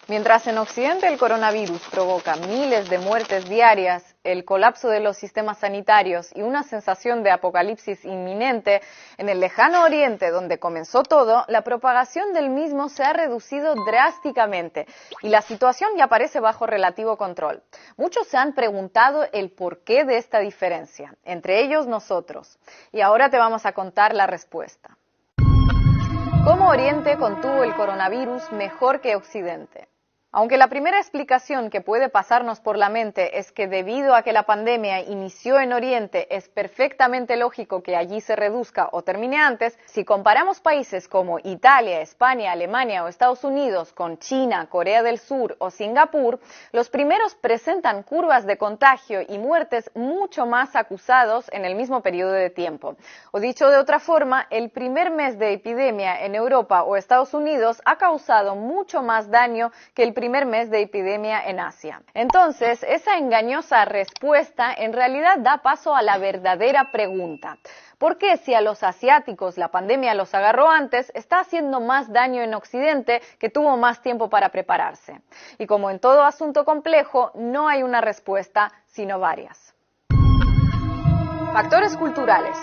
Mientras en Occidente el coronavirus provoca miles de muertes diarias, el colapso de los sistemas sanitarios y una sensación de apocalipsis inminente, en el lejano Oriente, donde comenzó todo, la propagación del mismo se ha reducido drásticamente y la situación ya parece bajo relativo control. Muchos se han preguntado el porqué de esta diferencia, entre ellos nosotros, y ahora te vamos a contar la respuesta. ¿Cómo Oriente contuvo el coronavirus mejor que Occidente? Aunque la primera explicación que puede pasarnos por la mente es que debido a que la pandemia inició en Oriente, es perfectamente lógico que allí se reduzca o termine antes, si comparamos países como Italia, España, Alemania o Estados Unidos con China, Corea del Sur o Singapur, los primeros presentan curvas de contagio y muertes mucho más acusados en el mismo periodo de tiempo. O dicho de otra forma, el primer mes de epidemia en Europa o Estados Unidos ha causado mucho más daño que el primer mes de epidemia en Asia. Entonces, esa engañosa respuesta en realidad da paso a la verdadera pregunta. ¿Por qué si a los asiáticos la pandemia los agarró antes, está haciendo más daño en Occidente, que tuvo más tiempo para prepararse? Y como en todo asunto complejo, no hay una respuesta, sino varias. Factores culturales.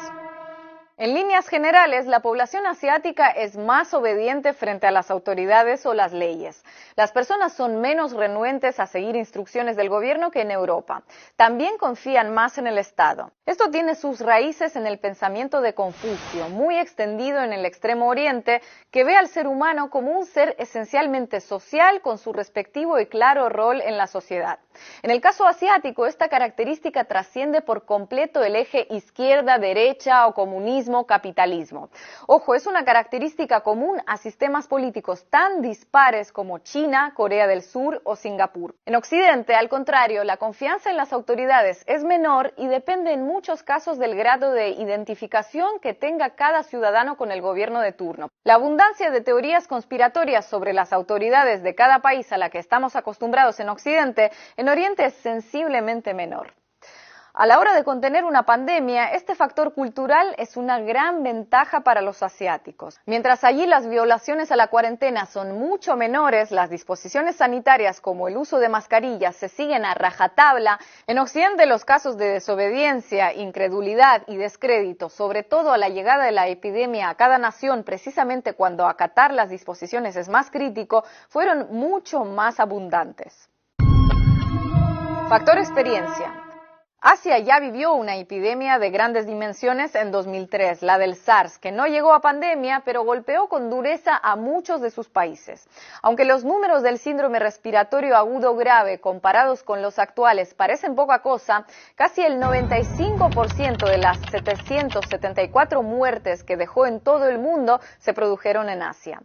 En líneas generales, la población asiática es más obediente frente a las autoridades o las leyes. Las personas son menos renuentes a seguir instrucciones del gobierno que en Europa. También confían más en el Estado. Esto tiene sus raíces en el pensamiento de Confucio, muy extendido en el Extremo Oriente, que ve al ser humano como un ser esencialmente social con su respectivo y claro rol en la sociedad. En el caso asiático, esta característica trasciende por completo el eje izquierda-derecha o comunismo-capitalismo. Ojo, es una característica común a sistemas políticos tan dispares como China, Corea del Sur o Singapur. En Occidente, al contrario, la confianza en las autoridades es menor y depende en muchos casos del grado de identificación que tenga cada ciudadano con el gobierno de turno. La abundancia de teorías conspiratorias sobre las autoridades de cada país a la que estamos acostumbrados en Occidente, en Oriente es sensiblemente menor. A la hora de contener una pandemia, este factor cultural es una gran ventaja para los asiáticos. Mientras allí las violaciones a la cuarentena son mucho menores, las disposiciones sanitarias como el uso de mascarillas se siguen a rajatabla, en Occidente los casos de desobediencia, incredulidad y descrédito, sobre todo a la llegada de la epidemia a cada nación, precisamente cuando acatar las disposiciones es más crítico, fueron mucho más abundantes. Factor experiencia. Asia ya vivió una epidemia de grandes dimensiones en 2003, la del SARS, que no llegó a pandemia, pero golpeó con dureza a muchos de sus países. Aunque los números del síndrome respiratorio agudo grave comparados con los actuales parecen poca cosa, casi el 95% de las 774 muertes que dejó en todo el mundo se produjeron en Asia.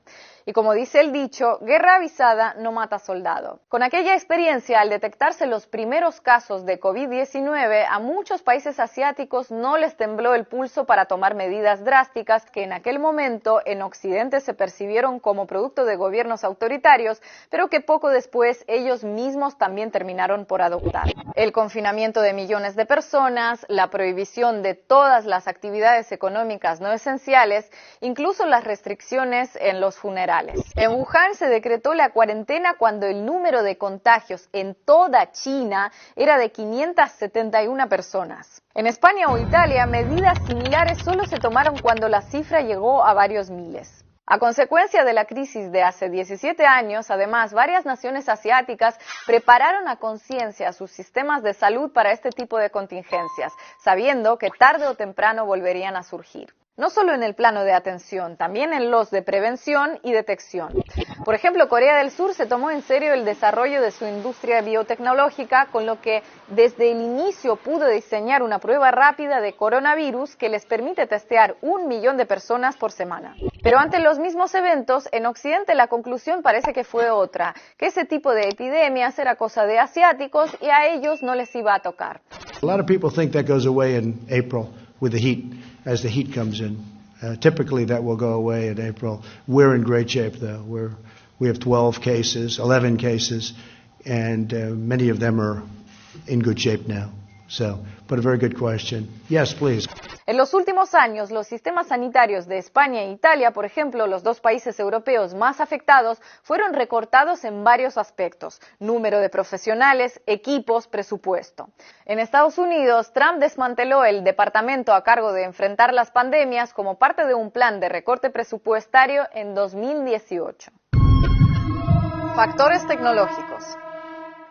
Y como dice el dicho, guerra avisada no mata soldado. Con aquella experiencia, al detectarse los primeros casos de COVID-19, a muchos países asiáticos no les tembló el pulso para tomar medidas drásticas que en aquel momento en Occidente se percibieron como producto de gobiernos autoritarios, pero que poco después ellos mismos también terminaron por adoptar. El confinamiento de millones de personas, la prohibición de todas las actividades económicas no esenciales, incluso las restricciones en los funerales. En Wuhan se decretó la cuarentena cuando el número de contagios en toda China era de 571 personas. En España o Italia, medidas similares solo se tomaron cuando la cifra llegó a varios miles. A consecuencia de la crisis de hace 17 años, además, varias naciones asiáticas prepararon a conciencia sus sistemas de salud para este tipo de contingencias, sabiendo que tarde o temprano volverían a surgir. No solo en el plano de atención, también en los de prevención y detección. Por ejemplo, Corea del Sur se tomó en serio el desarrollo de su industria biotecnológica, con lo que desde el inicio pudo diseñar una prueba rápida de coronavirus que les permite testear 1 millón de personas por semana. Pero ante los mismos eventos, en Occidente la conclusión parece que fue otra, que ese tipo de epidemias era cosa de asiáticos y a ellos no les iba a tocar. A lot of people think that goes away in April with the heat, as the heat comes in. Typically that will go away in April. We're in great shape though. We have 11 cases, and many of them are in good shape now. So, but a very good question. Yes, please. En los últimos años, los sistemas sanitarios de España e Italia, por ejemplo, los dos países europeos más afectados, fueron recortados en varios aspectos: número de profesionales, equipos, presupuesto. En Estados Unidos, Trump desmanteló el departamento a cargo de enfrentar las pandemias como parte de un plan de recorte presupuestario en 2018. Factores tecnológicos.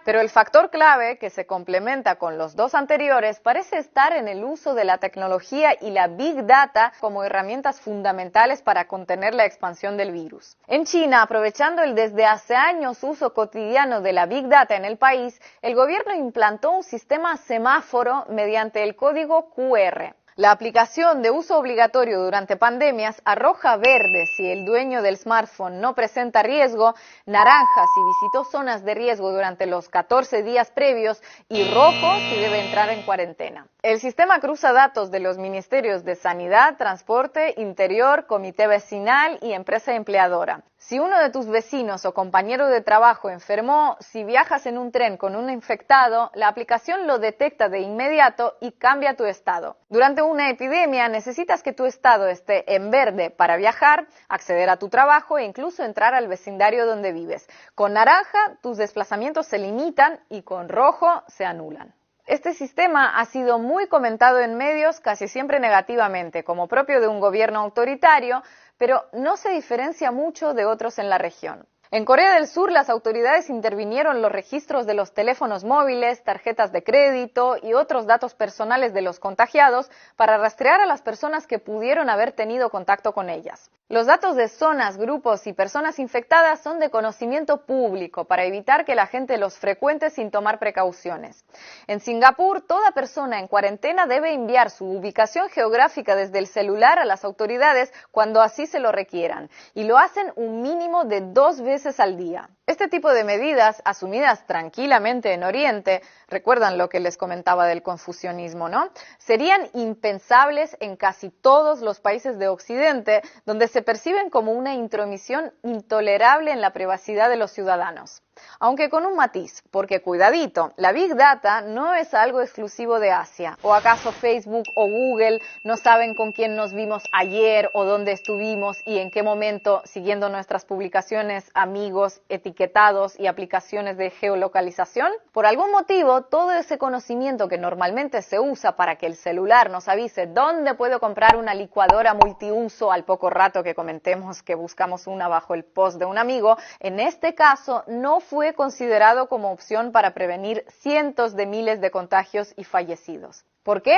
Pero el factor clave, que se complementa con los dos anteriores, parece estar en el uso de la tecnología y la Big Data como herramientas fundamentales para contener la expansión del virus. En China, aprovechando el desde hace años uso cotidiano de la Big Data en el país, el gobierno implantó un sistema semáforo mediante el código QR. La aplicación de uso obligatorio durante pandemias arroja verde si el dueño del smartphone no presenta riesgo, naranja si visitó zonas de riesgo durante los 14 días previos y rojo si debe entrar en cuarentena. El sistema cruza datos de los ministerios de Sanidad, Transporte, Interior, Comité Vecinal y Empresa Empleadora. Si uno de tus vecinos o compañero de trabajo enfermó, si viajas en un tren con un infectado, la aplicación lo detecta de inmediato y cambia tu estado. Durante una epidemia necesitas que tu estado esté en verde para viajar, acceder a tu trabajo e incluso entrar al vecindario donde vives. Con naranja, tus desplazamientos se limitan y con rojo se anulan. Este sistema ha sido muy comentado en medios, casi siempre negativamente, como propio de un gobierno autoritario, pero no se diferencia mucho de otros en la región. En Corea del Sur, las autoridades intervinieron los registros de los teléfonos móviles, tarjetas de crédito y otros datos personales de los contagiados para rastrear a las personas que pudieron haber tenido contacto con ellas. Los datos de zonas, grupos y personas infectadas son de conocimiento público para evitar que la gente los frecuente sin tomar precauciones. En Singapur, toda persona en cuarentena debe enviar su ubicación geográfica desde el celular a las autoridades cuando así se lo requieran, y lo hacen un mínimo de 2 veces al día. Este tipo de medidas, asumidas tranquilamente en Oriente, recuerdan lo que les comentaba del confucianismo, ¿no?, serían impensables en casi todos los países de Occidente, donde se perciben como una intromisión intolerable en la privacidad de los ciudadanos. Aunque con un matiz, porque cuidadito, la Big Data no es algo exclusivo de Asia. ¿O acaso Facebook o Google no saben con quién nos vimos ayer o dónde estuvimos y en qué momento, siguiendo nuestras publicaciones, amigos, etiquetados y aplicaciones de geolocalización? Por algún motivo, todo ese conocimiento que normalmente se usa para que el celular nos avise dónde puedo comprar una licuadora multiuso al poco rato que comentemos que buscamos una bajo el post de un amigo, en este caso no fue considerado como opción para prevenir cientos de miles de contagios y fallecidos. ¿Por qué?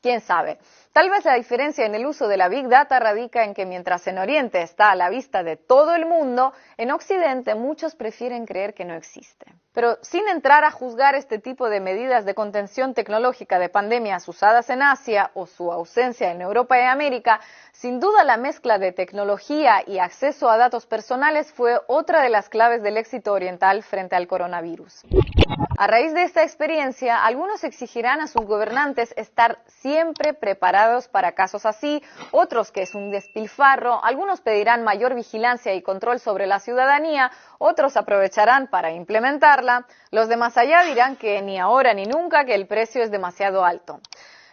¿Quién sabe? Tal vez la diferencia en el uso de la Big Data radica en que mientras en Oriente está a la vista de todo el mundo, en Occidente muchos prefieren creer que no existe. Pero sin entrar a juzgar este tipo de medidas de contención tecnológica de pandemias usadas en Asia o su ausencia en Europa y América, sin duda la mezcla de tecnología y acceso a datos personales fue otra de las claves del éxito oriental frente al coronavirus. A raíz de esta experiencia, algunos exigirán a sus gobernantes estar siempre preparados para casos así, otros que es un despilfarro, algunos pedirán mayor vigilancia y control sobre la ciudadanía, otros aprovecharán para implementarla, los de más allá dirán que ni ahora ni nunca, que el precio es demasiado alto.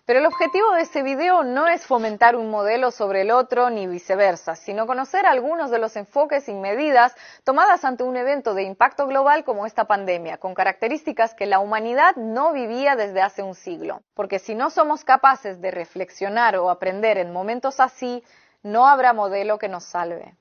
Pero el objetivo de este video no es fomentar un modelo sobre el otro ni viceversa, sino conocer algunos de los enfoques y medidas tomadas ante un evento de impacto global como esta pandemia, con características que la humanidad no vivía desde hace un siglo. Porque si no somos capaces de reflexionar o aprender en momentos así, no habrá modelo que nos salve.